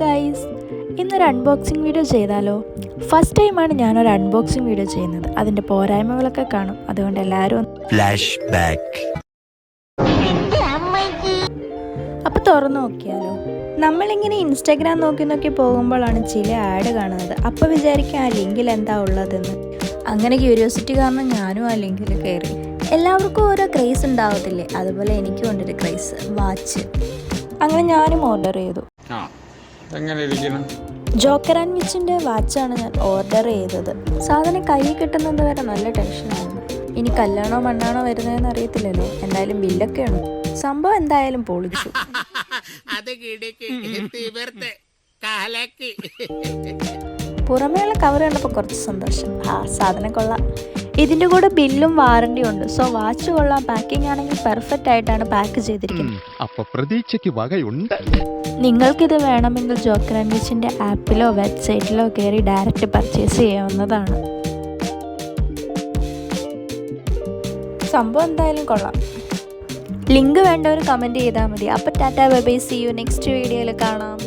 Guys, ഇന്നൊരു unboxing video ചെയ്താലോ? First ടൈമാണ് ഞാനൊരു അൺബോക്സിങ് വീഡിയോ ചെയ്യുന്നത്. അതിൻ്റെ പോരായ്മകളൊക്കെ കാണും, അതുകൊണ്ട് എല്ലാവരും ഫ്ലാഷ് ബാക്ക്. അപ്പോൾ തുറന്നു നോക്കിയാലോ? നമ്മളിങ്ങനെ ഇൻസ്റ്റാഗ്രാം നോക്കി പോകുമ്പോഴാണ് ചില ആഡ് കാണുന്നത്. അപ്പോൾ വിചാരിക്കും ആ ലിങ്കിൽ എന്താ ഉള്ളതെന്ന്. അങ്ങനെ ക്യൂരിയോസിറ്റി കാരണം ഞാനും ആ ലിങ്കിൽ കയറി. എല്ലാവർക്കും ഓരോ ക്രേസ് ഉണ്ടാവത്തില്ലേ, അതുപോലെ എനിക്കും ഉണ്ടൊരു ക്രേസ്, വാച്ച്. അങ്ങനെ ഞാനും ഓർഡർ ചെയ്തു. ജോക്കർ ആൻഡ് വിച്ചിൻ്റെ വാച്ചാണ് ഞാൻ ഓർഡർ ചെയ്തത്. സാധനം കയ്യിൽ കിട്ടുന്നത് വരെ നല്ല ടെൻഷനായിരുന്നു. ഇനി കല്ലാണോ മണ്ണാണോ വരുന്നതെന്ന് അറിയത്തില്ലല്ലോ. എന്തായാലും ബില്ലൊക്കെയാണ്. സംഭവം എന്തായാലും പൊളിച്ചു. പുറമേയുള്ള കവർ കണ്ടപ്പോൾ കുറച്ച് സന്തോഷം. സാധനം കൊള്ളാം. ഇതിൻ്റെ കൂടെ ബില്ലും വാറണ്ടിയും ഉണ്ട്. സോ വാച്ച് കൊള്ളാം. പാക്കിംഗ് ആണെങ്കിൽ പെർഫെക്റ്റ് ആയിട്ടാണ് പാക്ക് ചെയ്തിരിക്കുന്നത്. അപ്പൊ പ്രതീക്ഷയ്ക്ക് വകയുണ്ട്. നിങ്ങൾക്കിത് വേണമെങ്കിൽ ജോക്കർ ആൻഡ് വിച്ചിൻ്റെ ആപ്പിലോ വെബ്സൈറ്റിലോ കയറി ഡയറക്റ്റ് പർച്ചേസ് ചെയ്യാവുന്നതാണ്. സംഭവം എന്തായാലും കൊള്ളാം. ലിങ്ക് വേണ്ടവർ കമൻറ്റ് ചെയ്താൽ മതി. അപ്പോൾ tata bye bye, see you next വീഡിയോയിൽ കാണാം.